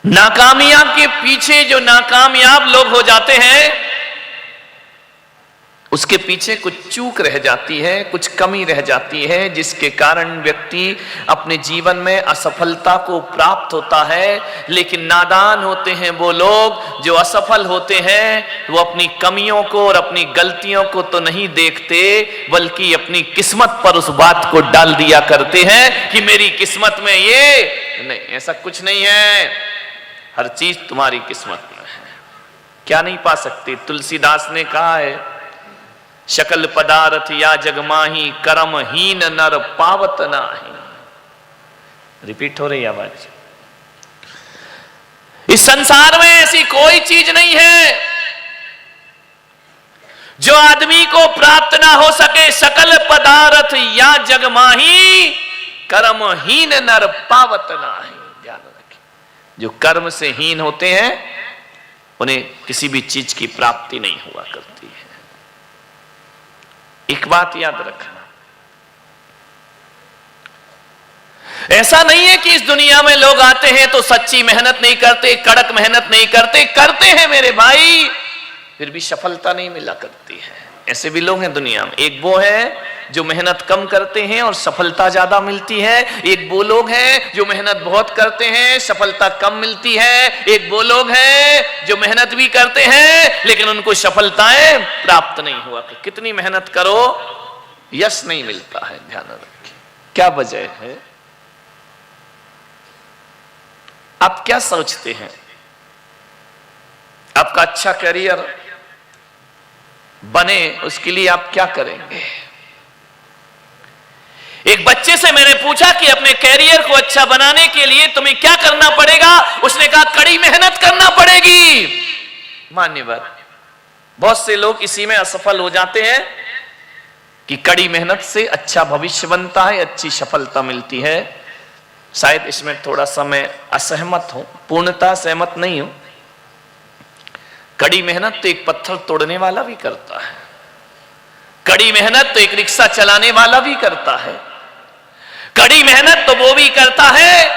नाकामयाब के पीछे जो नाकामयाब लोग हो जाते हैं, उसके पीछे कुछ चूक रह जाती है, कुछ कमी रह जाती है, जिसके कारण व्यक्ति अपने जीवन में असफलता को प्राप्त होता है। लेकिन नादान होते हैं वो लोग जो असफल होते हैं, वो अपनी कमियों को और अपनी गलतियों को तो नहीं देखते, बल्कि अपनी किस्मत पर उस बात को डाल दिया करते हैं कि मेरी किस्मत में ये नहीं, ऐसा कुछ नहीं है, हर चीज तुम्हारी किस्मत में है। क्या नहीं पा सकती? तुलसीदास ने कहा है, शकल पदार्थ या जगमाही, कर्म हीन नर पावत नाही। रिपीट हो रही आवाज। इस संसार में ऐसी कोई चीज नहीं है जो आदमी को प्राप्त ना हो सके। सकल पदार्थ या जगमाही, कर्म हीन नर पावत नाही। ध्यान रखें, जो कर्म से हीन होते हैं उन्हें किसी भी चीज की प्राप्ति नहीं हुआ करती है। एक बात याद रखना, ऐसा नहीं है कि इस दुनिया में लोग आते हैं तो सच्ची मेहनत नहीं करते, कड़क मेहनत नहीं करते, करते हैं मेरे भाई, फिर भी सफलता नहीं मिला करती है। ऐसे भी लोग हैं दुनिया में। एक वो है जो मेहनत कम करते हैं और सफलता ज्यादा मिलती है, एक वो लोग हैं जो मेहनत बहुत करते हैं, सफलता कम मिलती है, एक वो लोग हैं जो मेहनत भी करते हैं लेकिन उनको सफलताएं प्राप्त नहीं हुआ। कितनी मेहनत करो यश नहीं मिलता है। ध्यान रखिए, क्या वजह है? आप क्या सोचते हैं? आपका अच्छा करियर बने उसके लिए आप क्या करेंगे? एक बच्चे से मैंने पूछा कि अपने कैरियर को अच्छा बनाने के लिए तुम्हें क्या करना पड़ेगा? उसने कहा कड़ी मेहनत करना पड़ेगी। मान्यवर, बहुत से लोग इसी में असफल हो जाते हैं कि कड़ी मेहनत से अच्छा भविष्य बनता है, अच्छी सफलता मिलती है। शायद इसमें थोड़ा सा मैं असहमत हूं, पूर्णतः सहमत नहीं हूं। कड़ी मेहनत तो एक पत्थर तोड़ने वाला भी करता है, कड़ी मेहनत तो एक रिक्शा चलाने वाला भी करता है, कड़ी मेहनत तो वो भी करता है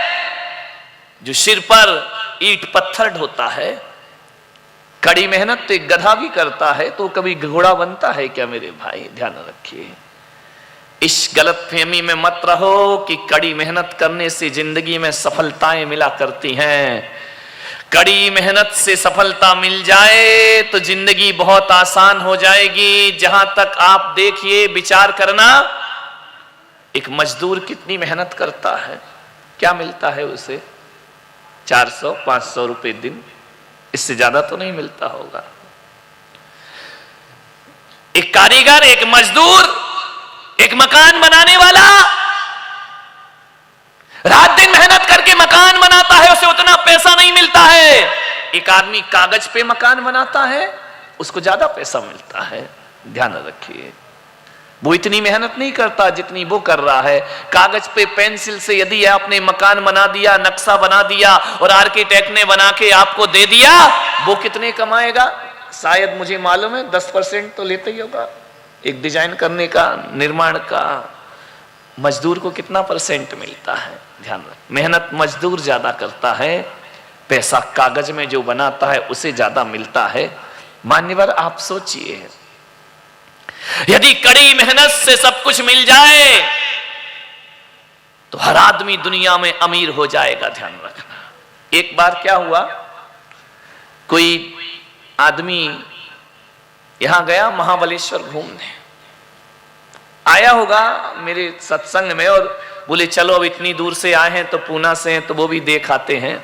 जो सिर पर ईंट पत्थर ढोता है, कड़ी मेहनत तो एक गधा भी करता है। तो कभी घोड़ा बनता है क्या मेरे भाई? ध्यान रखिए, इस गलतफहमी में मत रहो कि कड़ी मेहनत करने से जिंदगी में सफलताएं मिला करती हैं। कड़ी मेहनत से सफलता मिल जाए तो जिंदगी बहुत आसान हो जाएगी। जहां तक आप देखिए, विचार करना, एक मजदूर कितनी मेहनत करता है, क्या मिलता है उसे? 400-500 रुपए दिन, इससे ज्यादा तो नहीं मिलता होगा। एक कारीगर, एक मजदूर, एक मकान बनाने वाला रात दिन मेहनत करके मकान बनाता है, उसे उतना पैसा नहीं मिलता है। एक आदमी कागज पे मकान बनाता है, उसको ज्यादा पैसा मिलता है। ध्यान रखिए, वो इतनी मेहनत नहीं करता जितनी वो कर रहा है। कागज पे पेंसिल से यदि आपने मकान बना दिया, नक्शा बना दिया और आर्किटेक्ट ने बना के आपको दे दिया, वो कितने कमाएगा? शायद मुझे मालूम है 10% तो लेते ही होगा। एक डिजाइन करने का, निर्माण का मजदूर को कितना % मिलता है? ध्यान रख, मेहनत मजदूर ज्यादा करता है, पैसा कागज में जो बनाता है उसे ज्यादा मिलता है। मान्यवर, आप सोचिए, यदि कड़ी मेहनत से सब कुछ मिल जाए तो हर आदमी दुनिया में अमीर हो जाएगा। ध्यान रखना। एक बार क्या हुआ, कोई आदमी यहां गया महाबलेश्वर घूमने, आया होगा मेरे सत्संग में, और बोले चलो अब इतनी दूर से आए हैं तो पूना से हैं तो वो भी देख आते हैं।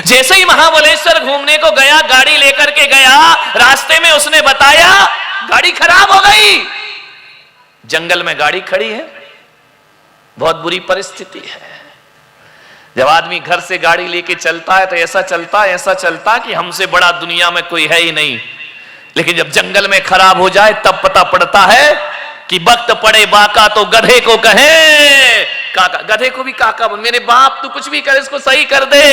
जैसे ही महाबलेश्वर घूमने को गया, गाड़ी लेकर के गया, रास्ते में उसने बताया गाड़ी खराब हो गई। जंगल में गाड़ी खड़ी है, बहुत बुरी परिस्थिति है। जब आदमी घर से गाड़ी लेके चलता है तो ऐसा चलता कि हमसे बड़ा दुनिया में कोई है ही नहीं। लेकिन जब जंगल में खराब हो जाए तब पता पड़ता है कि वक्त पड़े बाका तो गधे को कहे काका। गधे को भी काका बोल, मेरे बाप तू कुछ भी कर, इसको सही कर दे।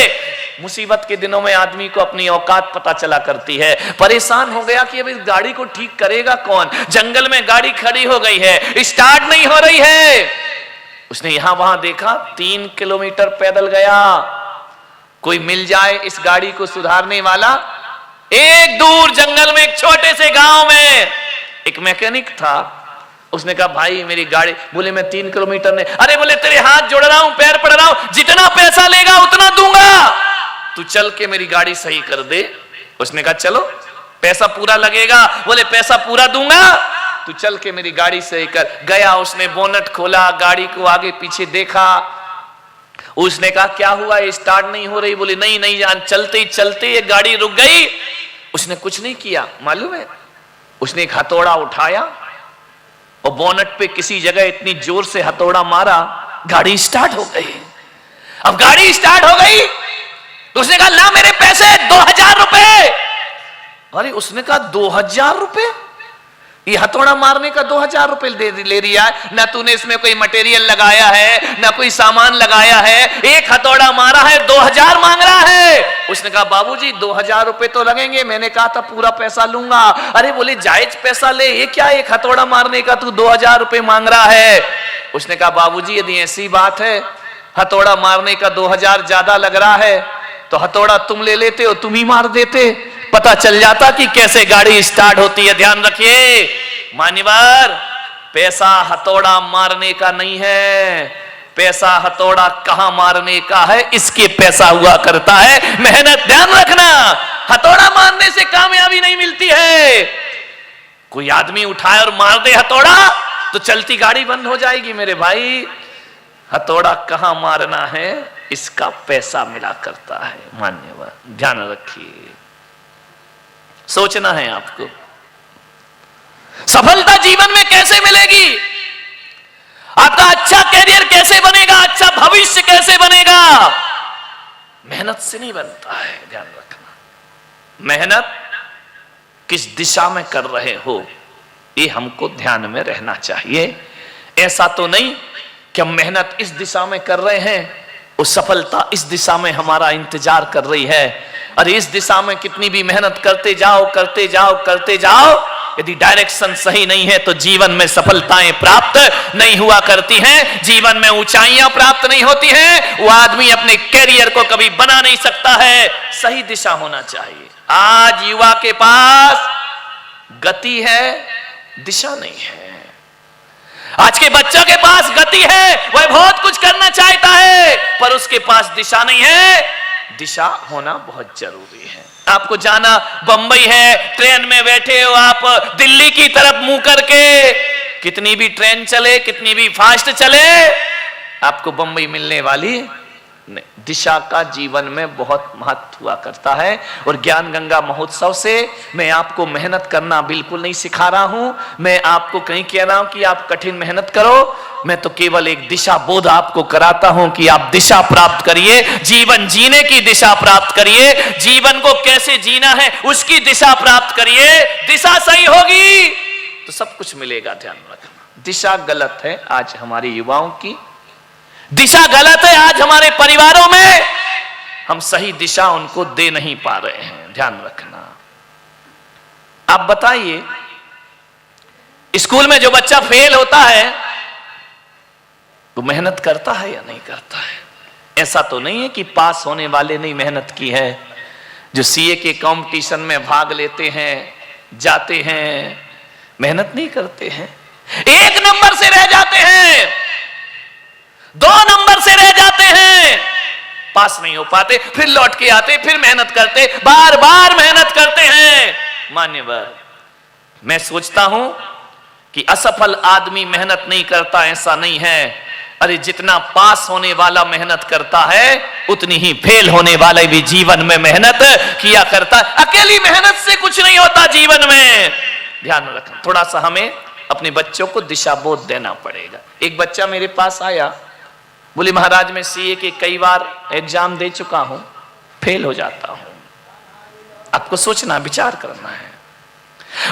मुसीबत के दिनों में आदमी को अपनी औकात पता चला करती है। परेशान हो गया कि अब इस गाड़ी को ठीक करेगा कौन? जंगल में गाड़ी खड़ी हो गई है, स्टार्ट नहीं हो रही है। उसने यहां वहां देखा, 3 किलोमीटर पैदल गया, कोई मिल जाए इस गाड़ी को सुधारने वाला। एक दूर जंगल में, एक छोटे से गांव में एक मैकेनिक था। उसने कहा भाई मेरी गाड़ी, बोले मैं 3 किलोमीटर ने, अरे बोले तेरे हाथ जोड़ रहा हूं, पैर पड़ रहा हूं, जितना पैसा लेगा उतना दूंगा, तू चल के मेरी गाड़ी सही कर दे। उसने कहा चलो, पैसा पूरा लगेगा? बोले पैसा पूरा दूंगा, तू चल के मेरी गाड़ी सही कर। गया, उसने बोनट खोला, गाड़ी को आगे पीछे देखा। उसने कहा क्या हुआ, स्टार्ट नहीं हो रही? बोले नहीं नहीं जान, चलते ही चलते ये गाड़ी रुक गई। उसने कुछ नहीं किया, मालूम है, उसने एक हथौड़ा उठाया और बोनट पे किसी जगह इतनी जोर से हथौड़ा मारा, गाड़ी स्टार्ट हो गई। अब गाड़ी स्टार्ट हो गई तो उसने कहा ला मेरे पैसे, 2000 रुपए। अरे उसने कहा 2000 रुपए? ये हथौड़ा मारने का 2000 रुपए ले रिया है, ना तूने इसमें कोई मटेरियल लगाया है, ना कोई सामान लगाया है, एक हथौड़ा मारा है, 2000 मांग रहा है। उसने कहा बाबूजी 2000 रुपए तो लगेंगे, मैंने कहा था पूरा पैसा लूंगा। अरे बोले जायज पैसा ले, ये क्या एक हथौड़ा मारने का तू 2000 रुपए मांग रहा है? उसने कहा बाबूजी यदि ऐसी बात है, हथौड़ा मारने का 2000 ज्यादा लग रहा है, तो हथौड़ा तुम ले लेते हो, तुम ही मार देते, पता चल जाता कि कैसे गाड़ी स्टार्ट होती है। ध्यान रखिए मान्यवर, पैसा हथौड़ा मारने का नहीं है, पैसा हथौड़ा कहां मारने का है, इसके पैसा हुआ करता है, मेहनत। ध्यान रखना, हथौड़ा मारने से कामयाबी नहीं मिलती है। कोई आदमी उठाए और मार दे हथौड़ा तो चलती गाड़ी बंद हो जाएगी मेरे भाई। हथौड़ा कहां मारना है, इसका पैसा मिला करता है। मान्यवर ध्यान रखिए, सोचना है आपको सफलता जीवन में कैसे मिलेगी, आपका अच्छा कैरियर कैसे बनेगा, अच्छा भविष्य कैसे बनेगा। मेहनत से नहीं बनता है, ध्यान रखना। मेहनत किस दिशा में कर रहे हो, ये हमको ध्यान में रहना चाहिए। ऐसा तो नहीं कि हम मेहनत इस दिशा में कर रहे हैं, वो सफलता इस दिशा में हमारा इंतजार कर रही है। अरे इस दिशा में कितनी भी मेहनत करते जाओ करते जाओ करते जाओ, यदि डायरेक्शन सही नहीं है तो जीवन में सफलताएं प्राप्त नहीं हुआ करती हैं, जीवन में ऊंचाइयां प्राप्त नहीं होती हैं। वो आदमी अपने कैरियर को कभी बना नहीं सकता है। सही दिशा होना चाहिए। आज युवा के पास गति है, दिशा नहीं है। आज के बच्चों के पास गति है, वह बहुत कुछ करना चाहता है, पर उसके पास दिशा नहीं है। दिशा होना बहुत जरूरी है। आपको जाना बंबई है, ट्रेन में बैठे हो आप, दिल्ली की तरफ मुंह करके, कितनी भी ट्रेन चले, कितनी भी फास्ट चले, आपको बंबई मिलने वाली नहीं। दिशा का जीवन में बहुत महत्व हुआ करता है। और ज्ञान गंगा महोत्सव से मैं आपको मेहनत करना बिल्कुल नहीं सिखा रहा हूं, मैं आपको कहीं कह रहा हूं कि आप कठिन मेहनत करो। मैं तो केवल एक दिशा बोध आपको कराता हूं कि आप दिशा प्राप्त करिए, जीवन जीने की दिशा प्राप्त करिए, जीवन को कैसे जीना है उसकी दिशा प्राप्त करिए। दिशा सही होगी तो सब कुछ मिलेगा। ध्यान रखना, दिशा गलत है आज हमारे युवाओं की, दिशा गलत है आज हमारे परिवारों में, हम सही दिशा उनको दे नहीं पा रहे हैं। ध्यान रखना। आप बताइए, स्कूल में जो बच्चा फेल होता है वो मेहनत करता है या नहीं करता है? ऐसा तो नहीं है कि पास होने वाले ने मेहनत की है। जो सीए के कंपटीशन में भाग लेते हैं, जाते हैं, मेहनत नहीं करते हैं, 1 नंबर से रह जाते हैं, 2 नंबर से रह जाते हैं, पास नहीं हो पाते, फिर लौट के आते, फिर मेहनत करते, बार बार मेहनत करते हैं। मान्यवर, मैं सोचता हूं कि असफल आदमी मेहनत नहीं करता, ऐसा नहीं है। अरे जितना पास होने वाला मेहनत करता है, उतनी ही फेल होने वाला भी जीवन में मेहनत किया करता है। अकेली मेहनत से कुछ नहीं होता जीवन में। ध्यान रखना, थोड़ा सा हमें अपने बच्चों को दिशा बोध देना पड़ेगा। एक बच्चा मेरे पास आया, बोले महाराज मैं सीए के कई बार एग्जाम दे चुका हूं, फेल हो जाता हूं। आपको सोचना, विचार करना है,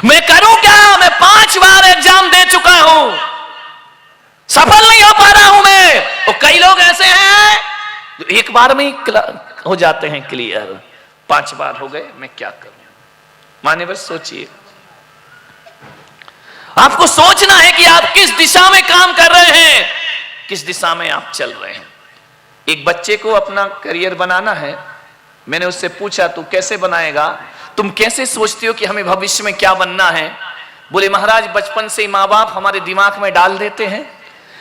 मैं करूं क्या? मैं 5 बार एग्जाम दे चुका हूं, सफल नहीं हो पा रहा हूं मैं। और कई लोग ऐसे हैं जो 1 बार में ही हो जाते हैं क्लियर, 5 बार हो गए, मैं क्या करूं? माने बस सोचिए, आपको सोचना है कि आप किस दिशा में काम कर रहे हैं, किस दिशा में आप चल रहे हैं। एक बच्चे को अपना करियर बनाना है, मैंने उससे पूछा तू कैसे बनाएगा, तुम कैसे सोचते हो कि हमें भविष्य में क्या बनना है? बोले महाराज बचपन से ही माँ बाप हमारे दिमाग में डाल देते हैं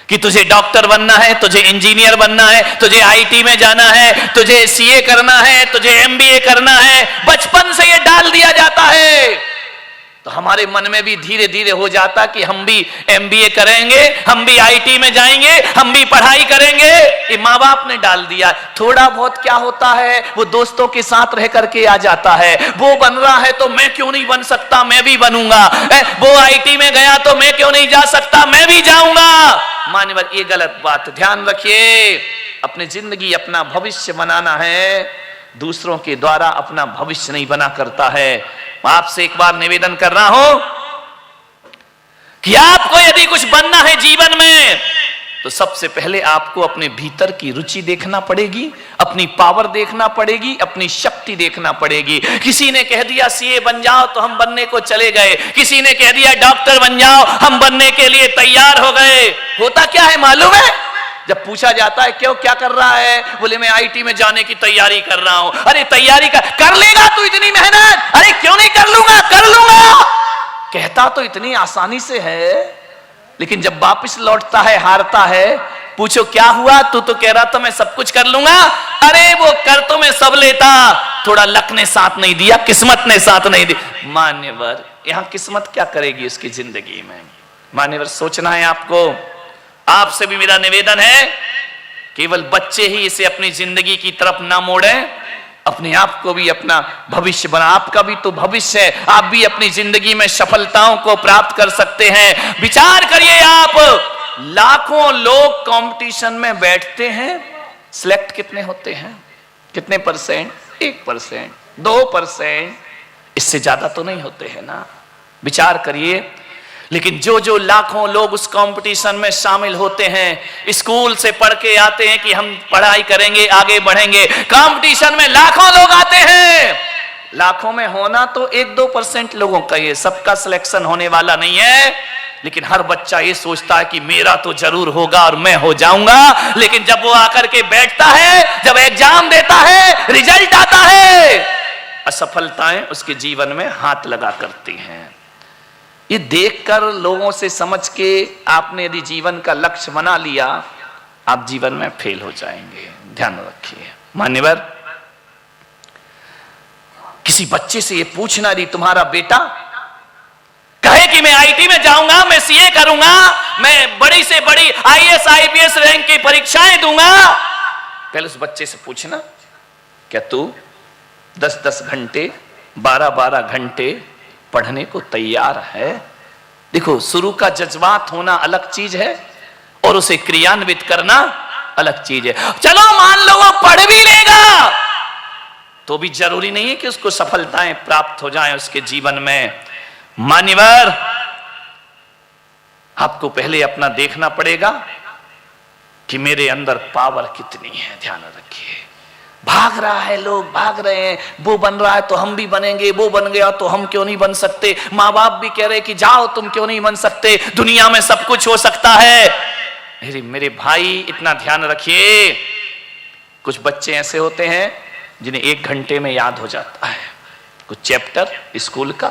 कि तुझे डॉक्टर बनना है, तुझे इंजीनियर बनना है, तुझे आईटी में जाना है, तुझे सीए करना है, तुझे एमबीए करना है। बचपन से ये डाल दिया जाता है। तो हमारे मन में भी धीरे धीरे हो जाता कि हम भी एमबीए करेंगे, हम भी आईटी में जाएंगे, हम भी पढ़ाई करेंगे। ये माँ बाप ने डाल दिया। थोड़ा बहुत क्या होता है, वो दोस्तों के साथ रह करके आ जाता है। वो बन रहा है तो मैं क्यों नहीं बन सकता, मैं भी बनूंगा। वो आईटी में गया तो मैं क्यों नहीं जा सकता, मैं भी जाऊंगा। मान्यवर ये गलत बात, ध्यान रखिए। अपनी जिंदगी अपना भविष्य बनाना है, दूसरों के द्वारा अपना भविष्य नहीं बना करता है। आपसे एक बार निवेदन कर रहा हूं कि आपको यदि कुछ बनना है जीवन में तो सबसे पहले आपको अपने भीतर की रुचि देखना पड़ेगी, अपनी पावर देखना पड़ेगी, अपनी शक्ति देखना पड़ेगी। किसी ने कह दिया सीए बन जाओ तो हम बनने को चले गए, किसी ने कह दिया डॉक्टर बन जाओ, हम बनने के लिए तैयार हो गए। होता क्या है मालूम है? जब पूछा जाता है क्यों क्या कर रहा है, बोले मैं आईटी में जाने की तैयारी कर रहा हूं। अरे तैयारी कर लेगा तू इतनी मेहनत? अरे क्यों नहीं कर लूंगा, कर लूंगा। कहता तो इतनी आसानी से है, लेकिन जब वापस लौटता है हारता है। पूछो क्या हुआ, तू तो कह रहा था मैं सब कुछ कर लूंगा। अरे वो कर तो मैं सब लेता, थोड़ा लक ने साथ नहीं दिया, किस्मत ने साथ नहीं दी। मान्यवर यहां किस्मत क्या करेगी उसकी जिंदगी में? मान्यवर सोचना है आपको। आपसे भी मेरा निवेदन है, केवल बच्चे ही इसे अपनी जिंदगी की तरफ ना मोड़े, अपने आप को भी अपना भविष्य बना। आपका भी तो भविष्य है, आप भी अपनी जिंदगी में सफलताओं को प्राप्त कर सकते हैं। विचार करिए आप, लाखों लोग कंपटीशन में बैठते हैं, सिलेक्ट कितने होते हैं? कितने परसेंट? 1%, 2%, इससे ज्यादा तो नहीं होते हैं ना। विचार करिए। लेकिन जो जो लाखों लोग उस कंपटीशन में शामिल होते हैं, स्कूल से पढ़ के आते हैं कि हम पढ़ाई करेंगे, आगे बढ़ेंगे, कंपटीशन में लाखों लोग आते हैं। लाखों में होना तो 1-2% लोगों का, ये सबका सिलेक्शन होने वाला नहीं है। लेकिन हर बच्चा ये सोचता है कि मेरा तो जरूर होगा और मैं हो जाऊंगा। लेकिन जब वो आकर के बैठता है, जब एग्जाम देता है, रिजल्ट आता है, असफलताएं उसके जीवन में हाथ लगा करती हैं। ये देखकर, लोगों से समझ के आपने यदि जीवन का लक्ष्य बना लिया, आप जीवन में फेल हो जाएंगे। ध्यान रखिए मान्यवर। किसी बच्चे से ये पूछना, यदि तुम्हारा बेटा कहे कि मैं आईटी में जाऊंगा, मैं सीए करूंगा, मैं बड़ी से बड़ी आईएएस आईपीएस रैंक की परीक्षाएं दूंगा, पहले उस बच्चे से पूछना क्या तू 10-10 घंटे 12-12 घंटे पढ़ने को तैयार है? देखो, शुरू का जज्बात होना अलग चीज है और उसे क्रियान्वित करना अलग चीज है। चलो मान लो वो पढ़ भी लेगा तो भी जरूरी नहीं है कि उसको सफलताएं प्राप्त हो जाएं उसके जीवन में। मान्यवर, आपको पहले अपना देखना पड़ेगा कि मेरे अंदर पावर कितनी है। ध्यान रखिए। भाग रहा है, लोग भाग रहे हैं, वो बन रहा है तो हम भी बनेंगे, वो बन गया तो हम क्यों नहीं बन सकते। माँ बाप भी कह रहे कि जाओ, तुम क्यों नहीं बन सकते, दुनिया में सब कुछ हो सकता है। मेरे भाई इतना ध्यान रखिए। कुछ बच्चे ऐसे होते हैं जिन्हें 1 घंटे में याद हो जाता है कुछ चैप्टर स्कूल का।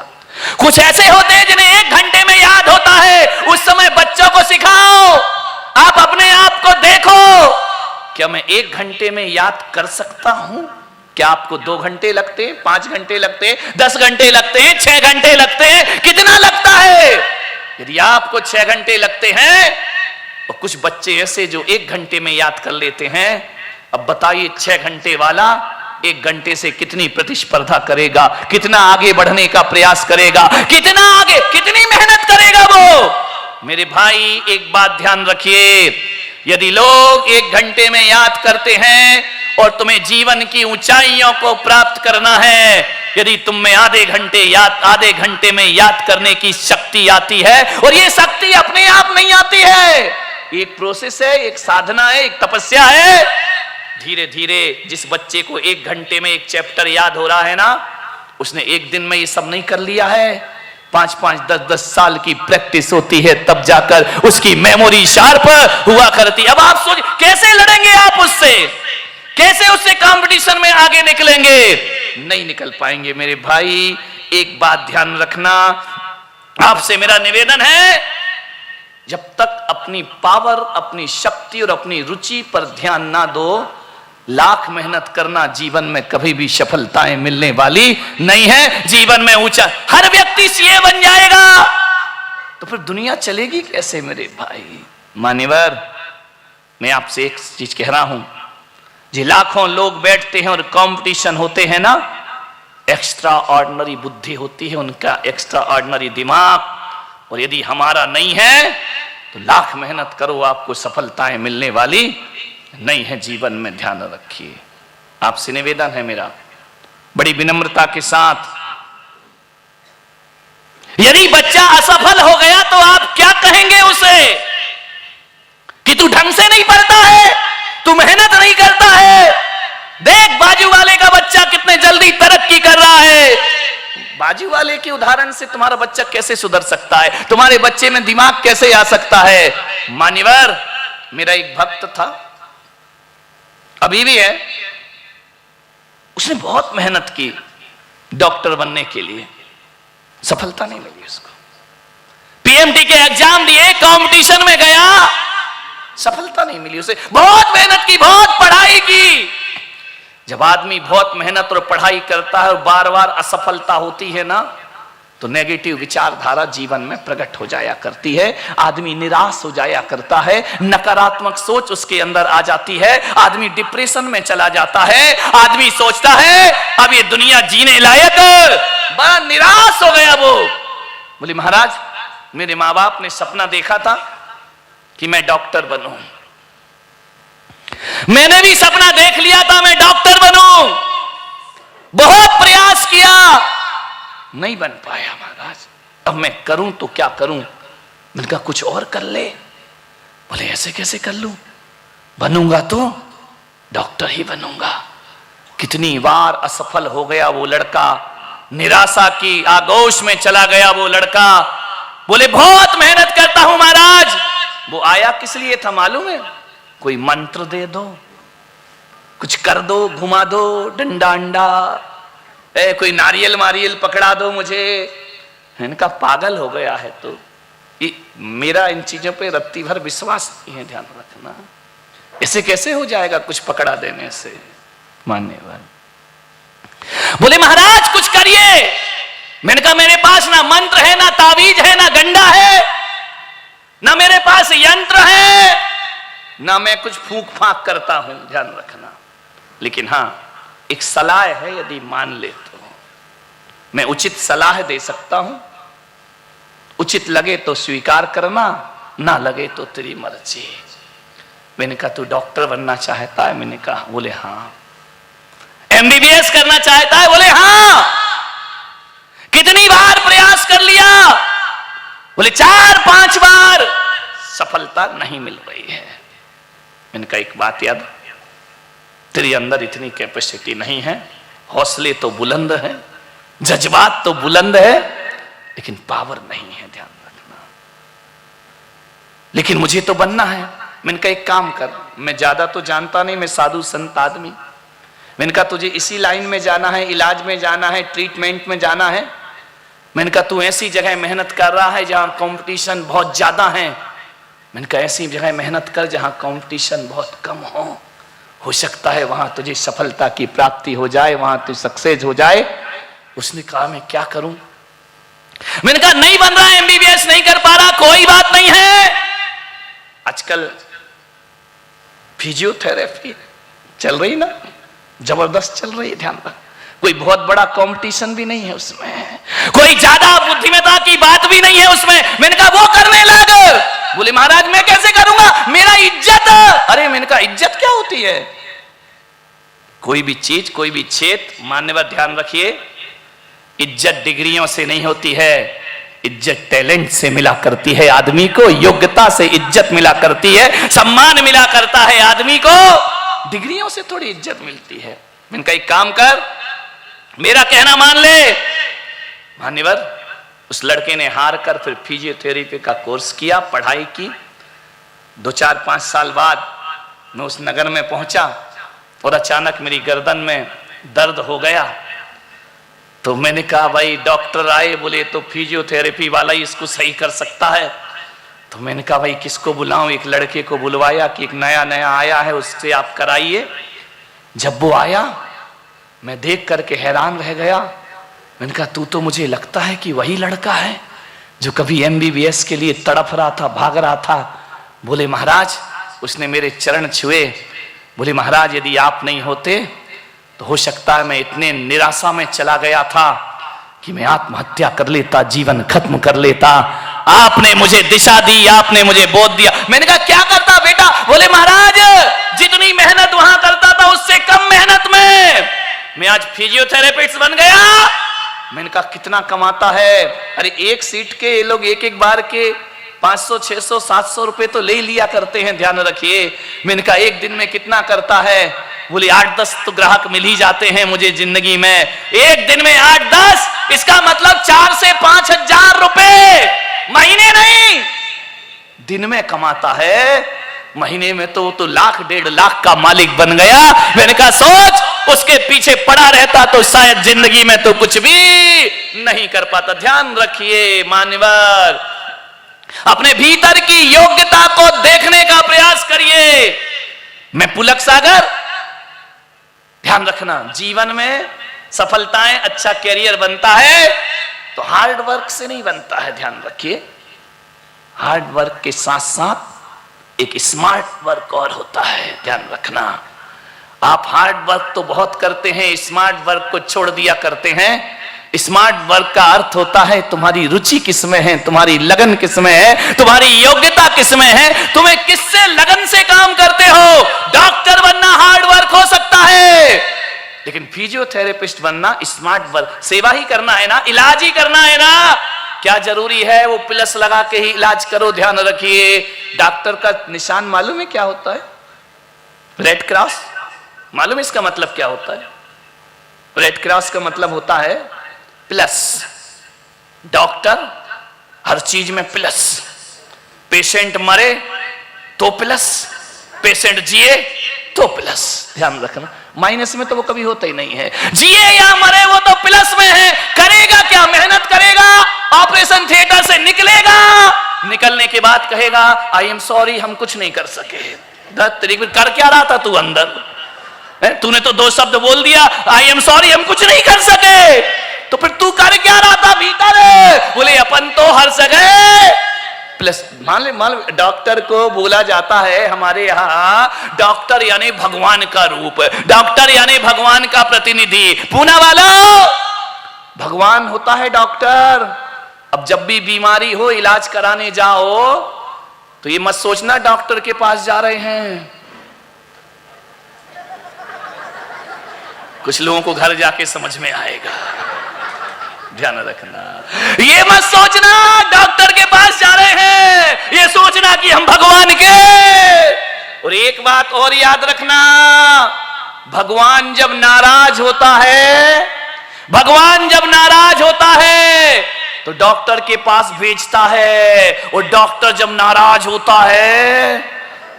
कुछ ऐसे होते हैं जिन्हें 1 घंटे में याद होता है। उस समय बच्चों को सिखाओ, आप अपने आप को देखो, क्या मैं 1 घंटे में याद कर सकता हूं? क्या आपको 2 घंटे लगते हैं, 5 घंटे लगते हैं, 10 घंटे लगते हैं, 6 घंटे लगते हैं? कितना लगता है? यदि आपको 6 घंटे लगते हैं और कुछ बच्चे ऐसे जो 1 घंटे में याद कर लेते हैं, अब बताइए 6 घंटे वाला 1 घंटे से कितनी प्रतिस्पर्धा करेगा, कितना आगे बढ़ने का प्रयास करेगा, कितना आगे, कितनी मेहनत करेगा वो। मेरे भाई एक बात ध्यान रखिए, यदि लोग 1 घंटे में याद करते हैं और तुम्हें जीवन की ऊंचाइयों को प्राप्त करना है, यदि तुम में आधे घंटे में याद करने की शक्ति आती है, और ये शक्ति अपने आप नहीं आती है, एक प्रोसेस है, एक साधना है, एक तपस्या है। धीरे धीरे जिस बच्चे को 1 घंटे में एक चैप्टर याद हो रहा है ना, उसने 1 दिन में ये सब नहीं कर लिया है। 5-5, 10-10 साल की प्रैक्टिस होती है, तब जाकर उसकी मेमोरी शार्प हुआ करती। अब आप सोच कैसे लड़ेंगे आप उससे? कैसे उससे कंपटीशन में आगे निकलेंगे? नहीं निकल पाएंगे। मेरे भाई एक बात ध्यान रखना, आपसे मेरा निवेदन है, जब तक अपनी पावर, अपनी शक्ति और अपनी रुचि पर ध्यान ना दो, लाख मेहनत करना, जीवन में कभी भी सफलताएं मिलने वाली नहीं है। जीवन में ऊंचा, हर व्यक्ति सीए बन जाएगा तो फिर दुनिया चलेगी कैसे मेरे भाई? मान्यवर, मैं आपसे एक चीज कह रहा हूं, जी लाखों लोग बैठते हैं और कंपटीशन होते हैं ना, एक्स्ट्रा ऑर्डिनरी बुद्धि होती है उनका, एक्स्ट्रा ऑर्डिनरी दिमाग, और यदि हमारा नहीं है तो लाख मेहनत करो, आपको सफलताएं मिलने वाली नहीं है। जीवन में ध्यान रखिए। आपसे निवेदन है मेरा, बड़ी विनम्रता के साथ, यदि बच्चा असफल हो गया तो आप क्या कहेंगे उसे? कि तू ढंग से नहीं पढ़ता है, तू मेहनत नहीं करता है, देख बाजू वाले का बच्चा कितने जल्दी तरक्की कर रहा है। बाजू वाले के उदाहरण से तुम्हारा बच्चा कैसे सुधर सकता है? तुम्हारे बच्चे में दिमाग कैसे आ सकता है? मान्यवर, मेरा एक भक्त था, अभी भी है, उसने बहुत मेहनत की डॉक्टर बनने के लिए, सफलता नहीं मिली उसको। पीएमटी के एग्जाम दिए, कंपटीशन में गया, सफलता नहीं मिली उसे। बहुत मेहनत की, बहुत पढ़ाई की। जब आदमी बहुत मेहनत और पढ़ाई करता है और बार बार असफलता होती है ना, तो नेगेटिव विचारधारा जीवन में प्रकट हो जाया करती है, आदमी निराश हो जाया करता है, नकारात्मक सोच उसके अंदर आ जाती है, आदमी डिप्रेशन में चला जाता है, आदमी सोचता है अब ये दुनिया जीने लायक, बड़ा निराश हो गया वो। बोले महाराज, मेरे माँ बाप ने सपना देखा था कि मैं डॉक्टर बनूं, मैंने भी सपना देख लिया था मैं डॉक्टर बनूं, बहुत प्रयास किया, नहीं बन पाया महाराज, अब मैं करूं तो क्या करूं? मैंने कहा कुछ और कर ले। बोले ऐसे कैसे कर लूं? बनूंगा तो डॉक्टर ही बनूंगा। कितनी बार असफल हो गया वो लड़का, निराशा की आगोश में चला गया वो लड़का। बोले बहुत मेहनत करता हूं महाराज। वो आया किस लिए था मालूम है? कोई मंत्र दे दो, कुछ कर दो, घुमा दो, डंडा अंडा, कोई नारियल मारियल पकड़ा दो मुझे। इनका पागल हो गया है तो मेरा इन चीजों पे रत्ती भर विश्वास नहीं है, ध्यान रखना। ऐसे कैसे हो जाएगा कुछ पकड़ा देने से? मान्यवर बोले महाराज कुछ करिए। मैंने कहा मेरे पास ना मंत्र है, ना तावीज है, ना गंडा है, ना मेरे पास यंत्र है, ना मैं कुछ फूंक फाक करता हूं, ध्यान रखना। लेकिन हां एक सलाह है, यदि मान ले तो मैं उचित सलाह दे सकता हूं। उचित लगे तो स्वीकार करना, ना लगे तो तेरी मर्जी। मैंने कहा तू डॉक्टर बनना चाहता है? मैंने कहा, बोले हाँ। एमबीबीएस करना चाहता है? बोले हाँ। कितनी बार प्रयास कर लिया? बोले 4-5 बार, सफलता नहीं मिल रही है। मैंने कहा एक बात याद, तेरे अंदर इतनी कैपेसिटी नहीं है, हौसले तो बुलंद है, जज्बात तो बुलंद है, लेकिन पावर नहीं है, ध्यान रखना। लेकिन मुझे तो बनना है। मैंने कहा एक काम कर, मैं ज्यादा तो जानता नहीं, मैं साधु संत आदमी। मैंने कहा तुझे इसी लाइन में जाना है, इलाज में जाना है, ट्रीटमेंट में जाना है। मैंने कहा तू ऐसी जगह मेहनत कर रहा है जहां कंपटीशन बहुत ज्यादा है। मैंने कहा ऐसी जगह मेहनत कर जहां कंपटीशन बहुत कम हो सकता है वहां तुझे सफलता की प्राप्ति हो जाए, वहां तू सक्सेस हो जाए। उसने कहा मैं क्या करूं? मैंने कहा नहीं बन रहा, एमबीबीएस नहीं कर पा रहा, कोई बात नहीं है। आजकल फिजियोथेरेपी चल रही ना, जबरदस्त चल रही है, ध्यान रख। कोई बहुत बड़ा कंपटीशन भी नहीं है उसमें, कोई ज्यादा बुद्धिमत्ता की बात भी नहीं है उसमें। मैंने कहा वो करने लग। बोले महाराज मैं कैसे करूंगा, मेरा इज्जत। अरे मैंने कहा इज्जत क्या होती है? कोई भी चीज, कोई भी क्षेत्र, मान्यवर ध्यान रखिए, इज्जत डिग्रियों से नहीं होती है, इज्जत टैलेंट से मिला करती है। आदमी को योग्यता से इज्जत मिला करती है, सम्मान मिला करता है आदमी को, डिग्रियों से थोड़ी इज्जत मिलती है। मैंने कहा एक काम कर, मेरा कहना मान ले। मान्यवर उस लड़के ने हार कर फिर फिजियोथेरेपी का कोर्स किया, पढ़ाई की। 2-4-5 साल बाद मैं उस नगर में पहुंचा, और अचानक मेरी गर्दन में दर्द हो गया। तो मैंने कहा भाई डॉक्टर आए, बोले तो फिजियोथेरेपी वाला ही इसको सही कर सकता है। तो मैंने कहा भाई किसको बुलाऊं? एक लड़के को बुलवाया कि एक नया नया आया है, उससे आप कराइए। जब वो आया मैं देख करके हैरान रह गया। मैंने कहा तू तो मुझे लगता है कि वही लड़का है जो कभी MBBS के लिए तड़प रहा था, भाग रहा था। बोले महाराज, उसने मेरे चरण छुए, बोले महाराज यदि आप नहीं होते तो हो सकता है मैं इतने निराशा में चला गया था कि मैं आत्महत्या कर लेता, जीवन खत्म कर लेता। आपने मुझे दिशा दी, आपने मुझे बोध दिया। मैंने कहा क्या करता बेटा? बोले महाराज जितनी मेहनत वहां करता था उससे कम मेहनत में मैं आज फिजियोथेरेपिस्ट बन गया। मैंने कहा कितना कमाता है? अरे एक सीट के ये लोग एक एक बार के 500, 600, 700 रुपए तो ले लिया करते हैं, ध्यान रखिए। मैंने कहा एक दिन में कितना करता है? बोले 8-10 तो ग्राहक मिल ही जाते हैं मुझे जिंदगी में। एक दिन में 8-10, इसका मतलब 4 से 5 हजार रुपए महीने नहीं दिन में कमाता है। महीने में तो लाख 1.5 लाख का मालिक बन गया। मैंने कहा सोच, उसके पीछे पड़ा रहता तो शायद जिंदगी में तो कुछ भी नहीं कर पाता। ध्यान रखिए मान्यवर, अपने भीतर की योग्यता को देखने का प्रयास करिए। मैं पुलक सागर, ध्यान रखना जीवन में सफलताएं, अच्छा कैरियर बनता है तो हार्ड वर्क से नहीं बनता है। ध्यान रखिए, हार्ड वर्क के साथ साथ एक स्मार्ट वर्क और होता है। ध्यान रखना, आप हार्ड वर्क तो बहुत करते हैं, स्मार्ट वर्क को छोड़ दिया करते हैं। स्मार्ट वर्क का अर्थ होता है तुम्हारी रुचि किसमें है, तुम्हारी लगन किसमें है, तुम्हारी योग्यता किसमें है, तुम्हें किससे लगन से काम करते हो। डॉक्टर बनना हार्ड वर्क हो सकता है, लेकिन फिजियोथेरेपिस्ट बनना स्मार्ट वर्क। सेवा ही करना है ना, इलाज ही करना है ना। क्या जरूरी है वो प्लस लगा के ही इलाज करो? ध्यान रखिए, डॉक्टर का निशान मालूम है क्या होता है? Red cross. मालूम है इसका मतलब क्या होता है? रेड क्रॉस का मतलब होता है प्लस। डॉक्टर हर चीज में प्लस। पेशेंट मरे तो प्लस, पेशेंट जिए तो प्लस। ध्यान रखना, माइनस में तो वो कभी होता ही नहीं है। जिए या मरे वो तो प्लस में है। करेगा क्या? मेहनत करेगा, ऑपरेशन थिएटर से निकलेगा, निकलने के बाद कहेगा आई एम सॉरी, हम कुछ नहीं कर सके। कर क्या रहा था तू अंदर? तूने तो 2 शब्द बोल दिया, आई एम सॉरी, हम कुछ नहीं कर सके। तो फिर तू कर क्या रहा था भीतर? बोले अपन तो हर जगह प्लस। मान ले डॉक्टर को बोला जाता है हमारे यहाँ डॉक्टर यानी भगवान का रूप, डॉक्टर यानी भगवान का प्रतिनिधि। पूना वालों, भगवान होता है डॉक्टर। अब जब भी बीमारी हो, इलाज कराने जाओ तो ये मत सोचना डॉक्टर के पास जा रहे हैं। कुछ लोगों को घर जाके समझ में आएगा, ध्यान रखना। ये मत सोचना डॉक्टर के पास जा रहे हैं, ये सोचना कि हम भगवान के। और एक बात और याद रखना, भगवान जब नाराज होता है, भगवान जब नाराज होता है तो डॉक्टर के पास भेजता है, और डॉक्टर जब नाराज होता है,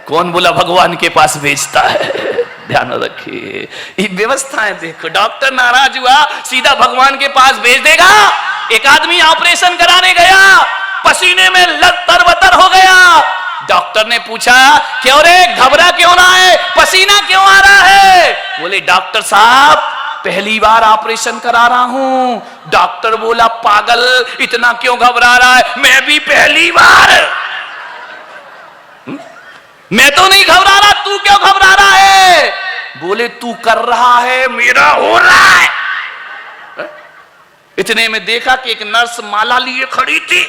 कौन बोला भगवान के पास भेजता है? ध्यान रखिए, ये व्यवस्थाएं देखो। डॉक्टर नाराज हुआ, सीधा भगवान के पास भेज देगा। एक आदमी ऑपरेशन कराने गया, पसीने में लतर-बतर हो गया। डॉक्टर ने पूछा क्यों रे, घबरा क्यों रहा है, पसीना क्यों आ रहा है? बोले डॉक्टर साहब पहली बार ऑपरेशन करा रहा हूं। डॉक्टर बोला पागल, इतना क्यों घबरा रहा है? मैं भी पहली बार। मैं तो नहीं घबरा रहा, तू क्यों घबरा रहा है? बोले तू कर रहा है, मेरा हो रहा है। इतने में देखा कि एक नर्स माला लिए खड़ी थी।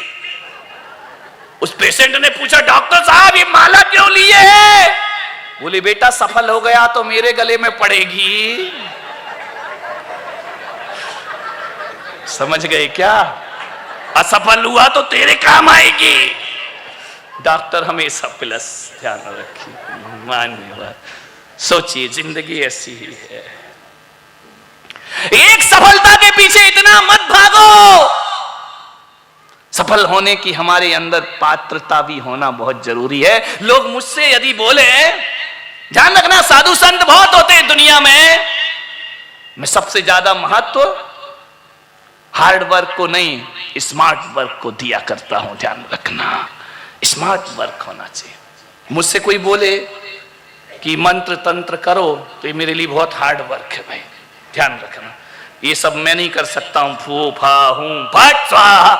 उस पेशेंट ने पूछा डॉक्टर साहब ये माला क्यों लिए है? बोले बेटा सफल हो गया तो मेरे गले में पड़ेगी। समझ गए क्या? असफल हुआ तो तेरे काम आएगी। डॉक्टर हमेशा प्लस। ध्यान रखिए, मान्यवर, सोचिए जिंदगी ऐसी ही है। एक सफलता के पीछे इतना मत भागो। सफल होने की हमारे अंदर पात्रता भी होना बहुत जरूरी है। लोग मुझसे यदि बोले ध्यान रखना, साधु संत बहुत होते हैं दुनिया में, मैं सबसे ज्यादा महत्व हार्ड वर्क को नहीं, स्मार्ट वर्क को दिया करता हूं। ध्यान रखना, स्मार्ट वर्क होना चाहिए। मुझसे कोई बोले कि मंत्र तंत्र करो तो ये मेरे लिए बहुत हार्ड वर्क है भाई। ध्यान रखना, ये सब मैं नहीं कर सकता हूं, फू फा हूं फट स्वाहा,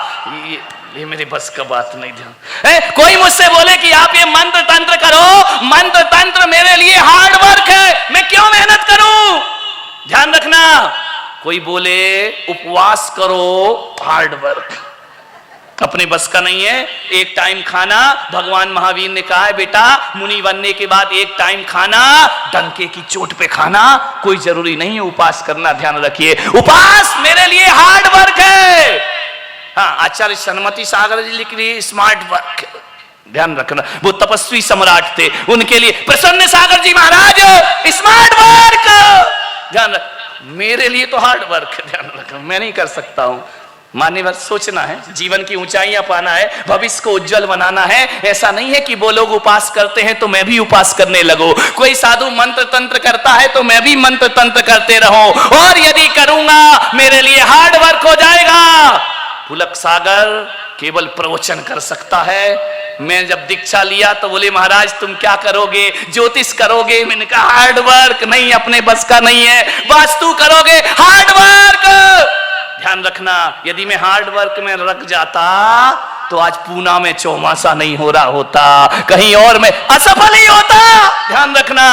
ये मेरे बस का बात नहीं। ध्यान, कोई मुझसे बोले कि आप ये मंत्र तंत्र करो, मंत्र तंत्र मेरे लिए हार्ड वर्क है, मैं क्यों मेहनत करूं? ध्यान रखना, कोई बोले उपवास करो, हार्ड वर्क, अपने बस का नहीं है। एक टाइम खाना, भगवान महावीर ने कहा है बेटा मुनि बनने के बाद एक टाइम खाना, डंके की चोट पे खाना, कोई जरूरी नहीं है उपवास करना। ध्यान रखिए, उपवास मेरे लिए हार्ड वर्क है। हाँ, आचार्य सन्मति सागर जी लिख रही स्मार्ट वर्क। ध्यान रखना, वो तपस्वी सम्राट थे, उनके लिए प्रसन्न सागर जी महाराज स्मार्ट वर्क। ध्यान रख, मेरे लिए तो हार्ड वर्क है। ध्यान रखना, मैं नहीं कर सकता हूं। मानने वाला सोचना है, जीवन की ऊंचाइयां पाना है, भविष्य को उज्जवल बनाना है। ऐसा नहीं है कि वो लोग उपास करते हैं तो मैं भी उपास करने लगूं, कोई साधु मंत्र तंत्र करता है तो मैं भी मंत्र तंत्र करते रहूं, और यदि करूंगा मेरे लिए हार्ड वर्क हो जाएगा। पुलक सागर केवल प्रवचन कर सकता है। मैं जब दीक्षा लिया तो बोले महाराज तुम क्या करोगे? ज्योतिष करोगे? मैंने कहा हार्ड वर्क नहीं, अपने बस का नहीं है। वास्तु करोगे? Hard work. ध्यान रखना, यदि मैं हार्ड वर्क में रख जाता तो आज पूना में चौमासा नहीं हो रहा होता, कहीं और में असफल ही होता। ध्यान रखना,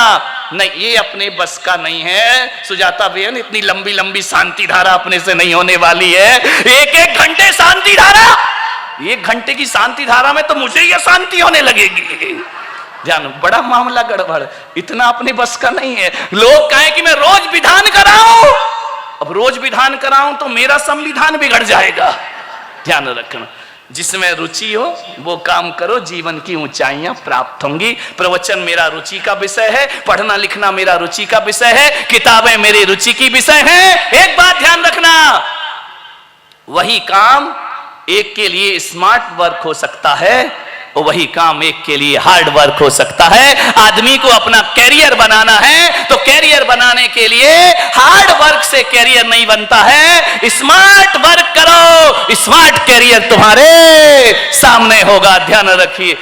नहीं, ये अपने बस का नहीं है। सुजाता बेन, इतनी लंबी लंबी शांति धारा अपने से नहीं होने वाली है। एक एक घंटे शांति धारा, 1 घंटे की शांति धारा में तो मुझे ये शांति होने लगेगी। ध्यान, बड़ा मामला गड़बड़, इतना अपने बस का नहीं है। लोग कहें कि मैं रोज विधान कराऊं, अब रोज विधान कराऊं तो मेरा संविधान बिगड़ जाएगा। ध्यान रखना, जिसमें रुचि हो वो काम करो, जीवन की ऊंचाइयां प्राप्त होंगी। प्रवचन मेरा रुचि का विषय है, पढ़ना लिखना मेरा रुचि का विषय है, किताबें मेरी रुचि की विषय है। एक बात ध्यान रखना, वही काम एक के लिए स्मार्ट वर्क हो सकता है और वही काम एक के लिए हार्ड वर्क हो सकता है। आदमी को अपना कैरियर बनाना है तो कैरियर बनाने के लिए हार्ड वर्क से कैरियर नहीं बनता है, स्मार्ट वर्क करो, स्मार्ट कैरियर तुम्हारे सामने होगा। ध्यान रखिए।